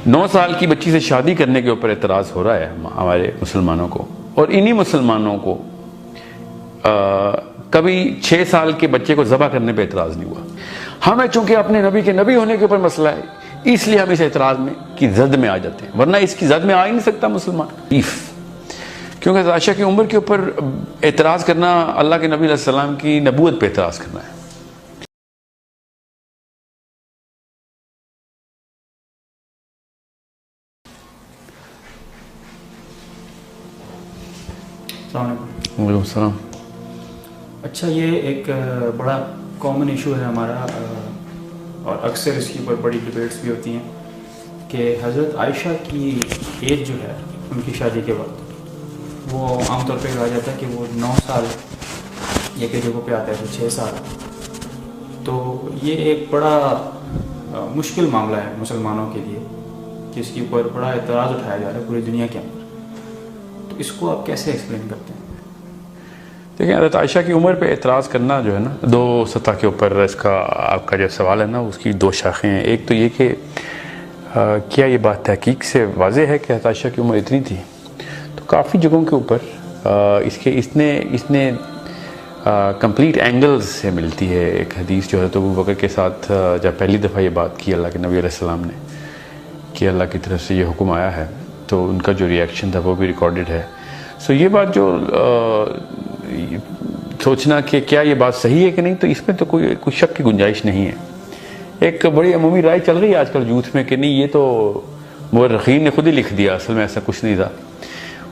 9 سال کی بچی سے شادی کرنے کے اوپر اعتراض ہو رہا ہے ہمارے مسلمانوں کو، اور انہی مسلمانوں کو کبھی 6 سال کے بچے کو ذبح کرنے پہ اعتراض نہیں ہوا۔ ہمیں چونکہ اپنے نبی کے نبی ہونے کے اوپر مسئلہ ہے، اس لیے ہم اس اعتراض میں کی زد میں آ جاتے ہیں، ورنہ اس کی زد میں آ ہی نہیں سکتا مسلمان۔ کیونکہ عائشہ کی عمر کے اوپر اعتراض کرنا اللہ کے نبی علیہ السلام کی نبوت پہ اعتراض کرنا ہے۔ السلام علیکم۔ وعلیکم السلام۔ اچھا، یہ ایک بڑا کامن ایشو ہے ہمارا، اور اکثر اس کے اوپر بڑی ڈبیٹس بھی ہوتی ہیں کہ حضرت عائشہ کی ایج جو ہے ان کی شادی کے وقت، وہ عام طور پہ کہا جاتا ہے کہ وہ 9 سال یہ کہ جگہوں پہ آتا ہے تو 6 سال۔ تو یہ ایک بڑا مشکل معاملہ ہے مسلمانوں کے لیے کہ اس کے اوپر بڑا اعتراض اٹھایا جا رہا ہے پوری دنیا کے اندر، تو اس کو آپ کیسے ایکسپلین کرتے ہیں؟ دیکھیں، حضرت عائشہ کی عمر پہ اعتراض کرنا جو ہے نا، 2 سطح کے اوپر اس کا آپ کا جو سوال ہے نا، اس کی 2 شاخیں ہیں۔ ایک تو یہ کہ کیا یہ بات تحقیق سے واضح ہے کہ حضرت عائشہ کی عمر اتنی تھی؟ تو کافی جگہوں کے اوپر اس نے کمپلیٹ اینگلز سے ملتی ہے۔ ایک حدیث جو حضرت ابوبکر کے ساتھ جب پہلی دفعہ یہ بات کی اللہ کے نبی علیہ السلام نے کہ اللہ کی طرف سے یہ حکم آیا ہے، تو ان کا جو ریئیکشن تھا وہ بھی ریکارڈڈ ہے۔ سو یہ بات جو سوچنا کہ کیا یہ بات صحیح ہے کہ نہیں، تو اس میں تو کوئی شک کی گنجائش نہیں ہے۔ ایک بڑی عمومی رائے چل رہی ہے آج کل یوتھ میں کہ نہیں، یہ تو مورخین نے خود ہی لکھ دیا، اصل میں ایسا کچھ نہیں تھا۔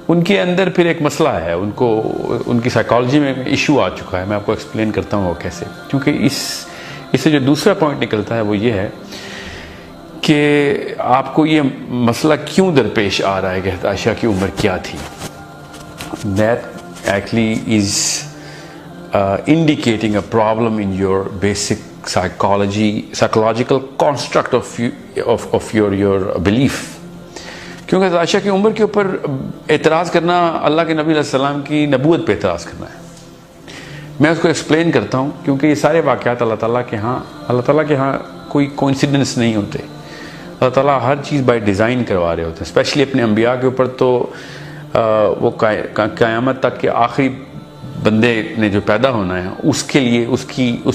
ان کے اندر پھر ایک مسئلہ ہے، ان کی سائیکالوجی میں ایشو آ چکا ہے۔ میں آپ کو ایکسپلین کرتا ہوں وہ کیسے، کیونکہ اس سے جو دوسرا پوائنٹ نکلتا ہے وہ یہ ہے کہ آپ کو یہ مسئلہ کیوں درپیش آ رہا ہے کہ عائشہ کی عمر کیا تھی۔ That actually is indicating a problem in your basic psychological construct of your belief. کیونکہ عائشہ کی عمر کے اوپر اعتراض کرنا اللہ کے نبی علیہ السلام کی نبوت پہ اعتراض کرنا ہے۔ میں اس کو ایکسپلین کرتا ہوں، کیونکہ یہ سارے واقعات اللہ تعالیٰ کے ہاں کوئی کوئنسیڈنس نہیں ہوتے۔ اللہ تعالیٰ ہر چیز بائی ڈیزائن کروا رہے ہوتے ہیں، اسپیشلی اپنے انبیاء کے اوپر۔ تو وہ قیامت تک کے آخری بندے نے جو پیدا ہونا ہے، اس کے لیے اس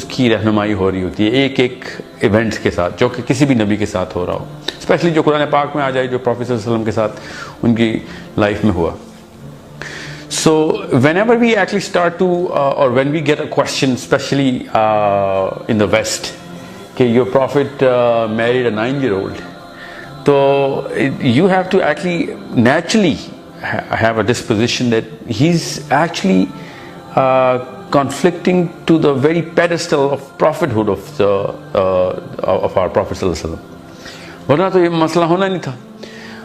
کی رہنمائی ہو رہی ہوتی ہے ایک ایونٹس کے ساتھ، جو کہ کسی بھی نبی کے ساتھ ہو رہا ہو، اسپیشلی جو قرآن پاک میں آ جائے، جو پروفیٹ صلی اللہ علیہ وسلم کے ساتھ ان کی لائف میں ہوا۔ So whenever we actually start to or when we get a question, especially in the West, کہ your prophet married a 9-year-old, so you have to actually naturally have a disposition that he's actually conflicting to the very pedestal of prophethood of our Prophet صلی اللہ علیہ وسلم، ورنہ تو یہ مسئلہ ہونا نہیں تھا۔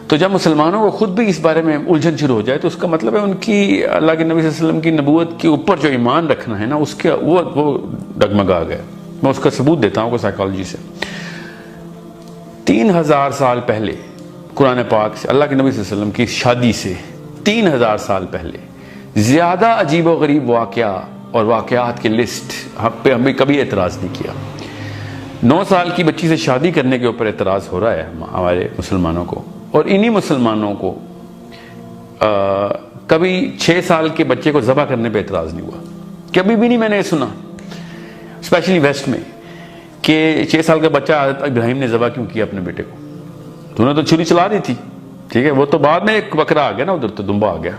تو جب مسلمانوں کو خود بھی اس بارے میں الجھن شروع ہو جائے، تو اس کا مطلب ہے ان کی اللہ کے نبی صلی اللہ علیہ وسلم کی نبوت کے اوپر جو ایمان رکھنا ہے نا، اس کے وہ ڈگمگا گئے۔ میں اس کا ثبوت دیتا ہوں کو سائیکالوجی سے۔ 3000 سال پہلے قرآن پاک سے اللہ کے نبی صلی اللہ علیہ وسلم کی شادی سے 3000 سال پہلے زیادہ عجیب و غریب واقعہ اور واقعات کی لسٹ پہ ہم نے کبھی اعتراض نہیں کیا۔ 9 سال کی بچی سے شادی کرنے کے اوپر اعتراض ہو رہا ہے ہمارے مسلمانوں کو، اور انہی مسلمانوں کو کبھی 6 سال کے بچے کو ذبح کرنے پہ اعتراض نہیں ہوا۔ کبھی بھی نہیں میں نے سنا، اسپیشلی ویسٹ میں، کہ 6 سال کا بچہ حضرت ابراہیم نے ذبح کیوں کیا اپنے بیٹے کو؟ تو انہوں نے تو چھری چلا دی تھی، ٹھیک ہے، وہ تو بعد میں ایک بکرا آ گیا نا، ادھر تو دمبا آ گیا،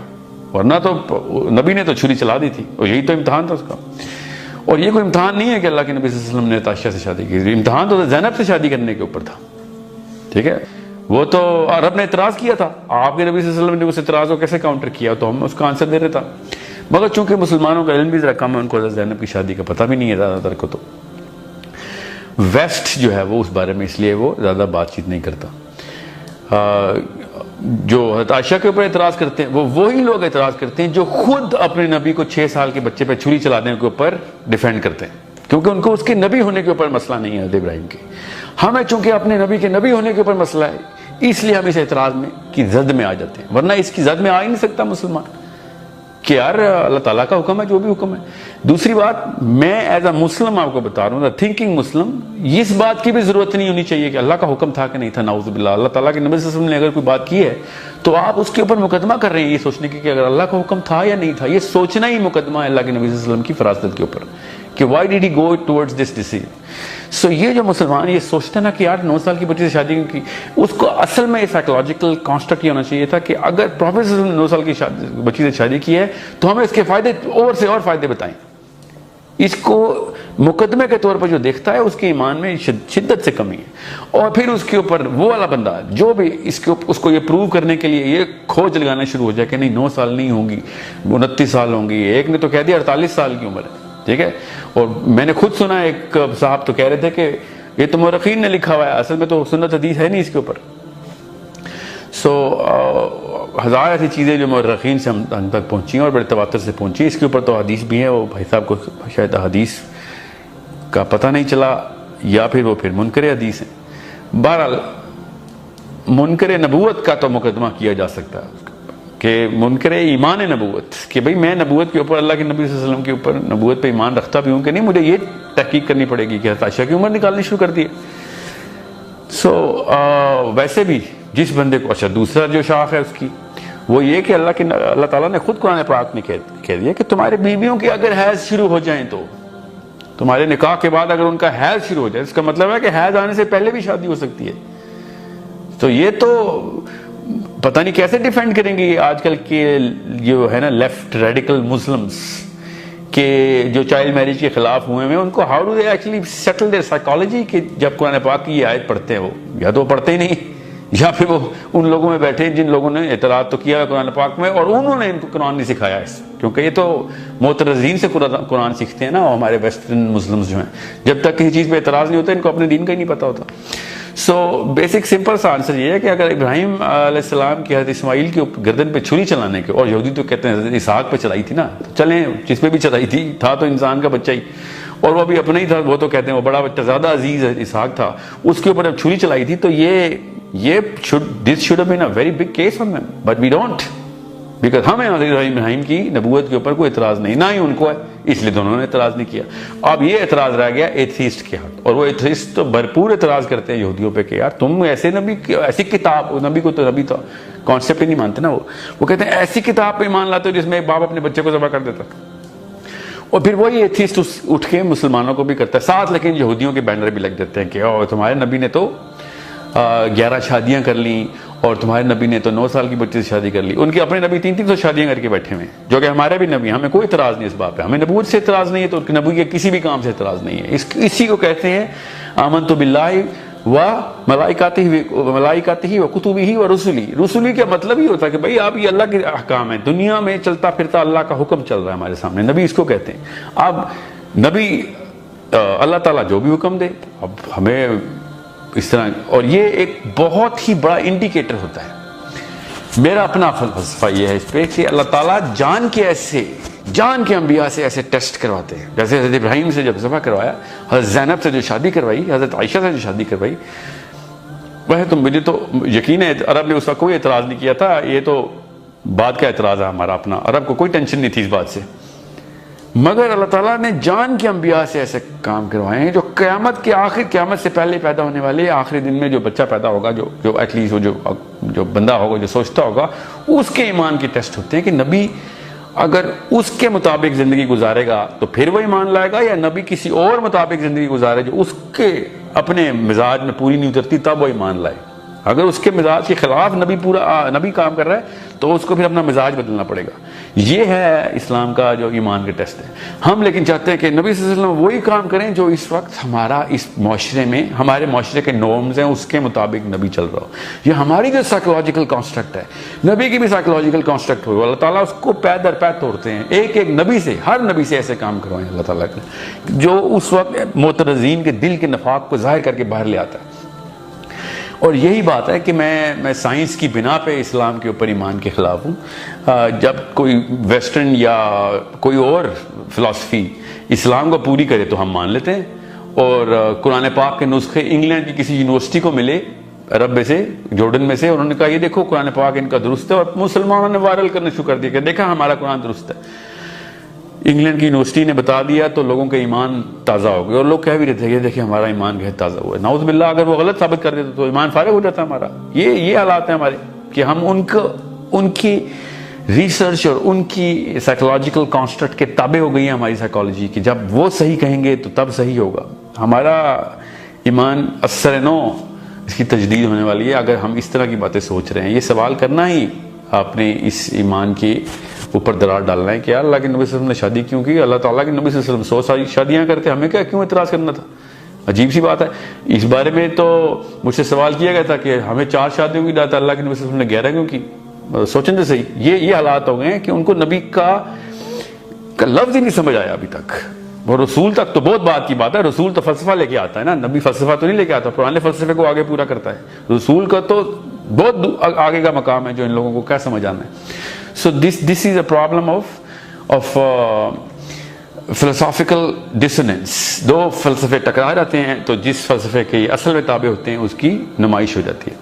ورنہ تو نبی نے تو چھری چلا دی تھی، اور یہی تو امتحان تھا اس کا۔ اور یہ کوئی امتحان نہیں ہے کہ اللہ کے نبی صلی اللہ علیہ وسلم نے عائشہ سے شادی کی، امتحان تو زینب سے شادی کرنے کے اوپر تھا، ٹھیک ہے۔ وہ تو عرب نے اعتراض کیا تھا، آپ کے نبی صلی اللہ علیہ وسلم نے اس اعتراض کو کیسے کاؤنٹر کیا، تو ہم اس کا آنسر دے رہے تھا، مگر چونکہ مسلمانوں کا علم بھی ذرا کم ہے، ان کو حضرت زینب کی شادی کا پتہ بھی نہیں ہے زیادہ تر کو، تو ویسٹ جو ہے وہ اس بارے میں اس لیے وہ زیادہ بات چیت نہیں کرتا۔ جو حضرت عائشہ کے اوپر اعتراض کرتے ہیں، وہ وہی لوگ اعتراض کرتے ہیں جو خود اپنے نبی کو 6 سال کے بچے پہ چھری چلانے کے اوپر ڈیفینڈ کرتے ہیں، کیونکہ ان کو اس کے نبی ہونے کے اوپر مسئلہ نہیں ہے حضرت ابراہیم کے۔ ہمیں چونکہ اپنے نبی کے نبی ہونے کے اوپر مسئلہ ہے، اس لیے ہم اس اعتراض میں کی زد میں آ جاتے ہیں، ورنہ اس کی زد میں آ ہی نہیں سکتا مسلمان۔ کہ یار اللہ تعالیٰ کا حکم ہے جو بھی حکم ہے. دوسری بات, میں ایز اے مسلم آپ کو بتا رہا ہوں, تھنکنگ مسلم, اس بات کی بھی ضرورت نہیں ہونی چاہیے کہ اللہ کا حکم تھا کہ نہیں تھا. نعوذ باللہ, اللہ تعالیٰ کے نبی صلی اللہ علیہ وسلم نے اگر کوئی بات کی ہے تو آپ اس کے اوپر مقدمہ کر رہے ہیں یہ سوچنے کی کہ اگر اللہ کا حکم تھا یا نہیں تھا. یہ سوچنا ہی مقدمہ ہے اللہ کے نبی صلی اللہ علیہ وسلم کی فراست کے اوپر کہ why did he go towards this decision. So یہ جو مسلمان یہ سوچتے ہیں نا کہ یار 9 سال کی بچی سے شادی کی, اس کو اصل میں سائیکولوجیکل کانسٹرکٹ یہ ہونا چاہیے تھا کہ اگر پروفیٹ صلی اللہ علیہ وسلم نے 9 سال کی بچی سے شادی کی ہے تو ہمیں اس کے فائدے اور سے اور فائدے بتائیں. اس کو مقدمے کے طور پر جو دیکھتا ہے اس کے ایمان میں شدت سے کمی ہے. اور پھر اس کے اوپر وہ والا بندہ جو بھی اس کو یہ پروو کرنے کے لیے یہ کھوج لگانا شروع ہو جائے کہ نہیں 9 سال نہیں ہوں گی, 29 سال ہوں گی. ایک نے تو کہہ دیا 48 سال کی عمر ہے, ٹھیک ہے. اور میں نے خود سنا ایک صاحب تو کہہ رہے تھے کہ یہ تو مورخین نے لکھا ہوا ہے, اصل میں تو سنت حدیث ہے نہیں اس کے اوپر. سو ہزار ایسی چیزیں جو مورخین سے ہم تک پہنچی ہیں اور بڑے تواتر سے پہنچی. اس کے اوپر تو حدیث بھی ہے, وہ بھائی صاحب کو شاید حدیث کا پتہ نہیں چلا یا پھر وہ پھر منکر حدیث ہیں. بہرحال منکر نبوت کا تو مقدمہ کیا جا سکتا ہے کہ منکر ایمان نبوت, کہ بھئی میں نبوت کے اوپر, اللہ کے نبی صلی اللہ علیہ وسلم کے اوپر نبوت پہ ایمان رکھتا بھی ہوں کہ نہیں, مجھے یہ تحقیق کرنی پڑے گی کہ عائشہ کی عمر نکالنی شروع کر دی ہے. سو ویسے بھی جس بندے کو, اچھا دوسرا جو شاخ ہے اس کی وہ یہ کہ اللہ تعالیٰ نے خود قرآن پاک میں کہہ دیا کہ تمہارے بیویوں کی اگر حیض شروع ہو جائیں تو تمہارے نکاح کے بعد اگر ان کا حیض شروع ہو جائے, اس کا مطلب ہے کہ حیض آنے سے پہلے بھی شادی ہو سکتی ہے. تو یہ تو پتہ نہیں کیسے ڈیفینڈ کریں گے آج کل کے جو ہے نا لیفٹ ریڈیکل مسلمز کہ جو چائلڈ میرج کے خلاف ہوئے ہیں, ان کو how do they actually settle their psychology کہ جب قرآن پاک کی یہ آیت پڑھتے ہیں وہ یا تو وہ پڑھتے ہی نہیں یا پھر وہ ان لوگوں میں بیٹھے ہیں جن لوگوں نے اعتراض تو کیا ہے قرآن پاک میں اور انہوں نے ان کو قرآن نہیں سکھایا اس, کیونکہ یہ تو معترضین سے قرآن سیکھتے ہیں نا ہمارے ویسٹرن مسلمز جو ہیں. جب تک کسی چیز پہ اعتراض نہیں ہوتا ان کو اپنے دین کا ہی نہیں پتہ ہوتا. سو بیسک سمپل سا آنسر یہ ہے کہ اگر ابراہیم علیہ السلام کی حضرت اسماعیل کے گردن پہ چھری چلانے کے, اور یہودی تو کہتے ہیں حضرت اسحاق پہ چلائی تھی نا, تو چلیں جس پہ بھی چلائی تھی, تھا تو انسان کا بچہ ہی اور وہ بھی اپنا ہی تھا, وہ تو کہتے ہیں وہ بڑا بچہ زیادہ عزیز اسحاق تھا, اس کے اوپر جب چھری چلائی تھی تو یہ this should have been a very big case on them, but we don't, because ہمیں حضرت ابراہیم کی نبوت کے اوپر کوئی اعتراض نہیں, نہ ہی ان کو ہے, اس لیے دونوں نے اعتراض نہیں کیا. اب یہ اعتراض رہ گیا ایتھیسٹ کے ہاتھ, اور وہ ایتھیسٹ تو بھرپور اعتراض کرتے ہیں یہودیوں پہ کہ یار تم ایسے نبی, ایسی کتاب, نبی کو تو نبی تو کانسیپٹ ہی نہیں مانتے نا, وہ کہتے ہیں ایسی کتاب پہ ایمان لاتے ہو جس میں ایک باپ اپنے بچے کو ذبح کر دیتا. اور پھر وہی ایتھیسٹ اٹھ کے مسلمانوں کو بھی کرتا ہے ساتھ, لیکن یہودیوں کے بینر بھی لگ دیتے ہیں کہ تمہارے نبی نے تو 11 شادیاں کر لیں اور تمہارے نبی نے تو 9 سال کی بچی سے شادی کر لی. ان کے اپنے نبی 300 شادیاں کر کے بیٹھے ہوئے ہیں, جو کہ ہمارے بھی نبی, ہمیں کوئی اعتراض نہیں اس بات پہ, ہمیں نبوت سے اعتراض نہیں ہے تو ان کے نبی کے کسی بھی کام سے اعتراض نہیں ہے. اسی کو کہتے ہیں آمنت باللہ و ملائکتہ و کتبہ و رسلہ. رسلی کا مطلب یہ ہوتا ہے کہ بھائی آپ یہ اللہ کے احکام ہیں, دنیا میں چلتا پھرتا اللہ کا حکم چل رہا ہے ہمارے سامنے, نبی اس کو کہتے ہیں. اب نبی اللہ تعالیٰ جو بھی حکم دے, اب ہمیں اس طرح, اور یہ ایک بہت ہی بڑا انڈیکیٹر ہوتا ہے. میرا اپنا فلسفہ یہ ہے اس پہ کہ اللہ تعالیٰ جان کے انبیاء سے ایسے ٹیسٹ کرواتے ہیں. جیسے حضرت ابراہیم سے جب ذبح کروایا, حضرت زینب سے جو شادی کروائی, حضرت عائشہ سے جو شادی کروائی, وہ تو مجھے تو یقین ہے عرب نے اس کا کوئی اعتراض نہیں کیا تھا. یہ تو بعد کا اعتراض ہے ہمارا اپنا, عرب کو کوئی ٹینشن نہیں تھی اس بات سے. مگر اللہ تعالیٰ نے جان کے انبیاء سے ایسے کام کروائے ہیں جو قیامت سے پہلے پیدا ہونے والے آخری دن میں جو بچہ پیدا ہوگا, جو ایٹ لیسٹ جو بندہ ہوگا, جو سوچتا ہوگا, اس کے ایمان کے ٹیسٹ ہوتے ہیں کہ نبی اگر اس کے مطابق زندگی گزارے گا تو پھر وہ ایمان لائے گا, یا نبی کسی اور مطابق زندگی گزارے جو اس کے اپنے مزاج میں پوری نہیں اترتی تب وہ ایمان لائے. اگر اس کے مزاج کے خلاف نبی کام کر رہا ہے تو اس کو پھر اپنا مزاج بدلنا پڑے گا. یہ ہے اسلام کا جو ایمان کے ٹیسٹ ہے. ہم لیکن چاہتے ہیں کہ نبی صلی اللہ علیہ وسلم وہی کام کریں جو اس وقت ہمارا اس معاشرے میں, ہمارے معاشرے کے نارمز ہیں, اس کے مطابق نبی چل رہا ہو. یہ ہماری جو سائیکولوجیکل کانسٹرکٹ ہے, نبی کی بھی سائیکولوجیکل کانسٹرکٹ ہو, اللہ تعالیٰ اس کو پے در پے توڑتے ہیں. ایک نبی سے, ہر نبی سے ایسے کام کروائیں اللہ تعالیٰ کے, جو اس وقت معترضین کے دل کے نفاق کو ظاہر کر کے باہر لے آتا ہے. اور یہی بات ہے کہ میں سائنس کی بنا پہ اسلام کے اوپر ایمان کے خلاف ہوں. جب کوئی ویسٹرن یا کوئی اور فلسفی اسلام کو پوری کرے تو ہم مان لیتے ہیں, اور قرآن پاک کے نسخے انگلینڈ کی کسی یونیورسٹی کو ملے, عرب میں سے، جورڈن میں سے، انہوں نے کہا یہ دیکھو قرآن پاک ان کا درست ہے، اور مسلمانوں نے وائرل کرنا شروع کر دیا کہ دیکھا ہمارا قرآن درست ہے۔ انگلینڈ کی یونیورسٹی نے بتا دیا تو لوگوں کا ایمان تازہ ہو گیا، اور لوگ کہہ بھی رہے تھے یہ دیکھیں ہمارا ایمان ہے تازہ ہوا ہے۔ نعوذ باللہ اگر وہ غلط ثابت کر دیتے تو ایمان فارغ ہو جاتا ہمارا۔ یہ حالات ہیں ہمارے کہ ہم ان کی ریسرچ اور ان کی سائیکولوجیکل کانسٹرکٹ کے تابع ہو گئی ہیں ہماری سائیکالوجی کہ جب وہ صحیح کہیں گے تو تب صحیح ہوگا۔ ہمارا ایمان اثر نو اس کی تجدید ہونے والی ہے اگر ہم اس طرح کی باتیں سوچ رہے ہیں۔ یہ سوال کرنا ہی آپ نے اس ایمان کے اوپر درار ڈالنا ہے کہ اللہ کے نبی صلی اللہ علیہ وسلم نے شادی کیوں کی؟ اللہ تعالیٰ کے نبی صلی اللہ علیہ وسلم 100 شادیاں کرتے، ہمیں کیوں اعتراض کرنا تھا؟ عجیب سی بات ہے۔ اس بارے میں تو مجھ سے سوال کیا گیا تھا کہ ہمیں 4 شادیوں کی اجازت اللہ کے نبی صلی اللہ علیہ وسلم نے 11 کیوں کی؟ سوچیں تو صحیح، یہ حالات ہو گئے ہیں کہ ان کو نبی کا لفظ ہی نہیں سمجھ آیا ابھی تک۔ وہ رسول تک تو بہت بات کی بات ہے، رسول تو فلسفہ لے کے آتا ہے نا، نبی فلسفہ تو نہیں لے کے آتا، پرانے فلسفے کو آگے پورا کرتا ہے۔ رسول کا تو بہت آگے کا مقام ہے جو ان لوگوں کو کیا سمجھ آنا ہے۔ So this is a problem of philosophical dissonance. 2 فلسفے ٹکرا جاتے ہیں تو جس فلسفے کے اصل میں تابع ہوتے ہیں اس کی نمائش ہو جاتی ہے۔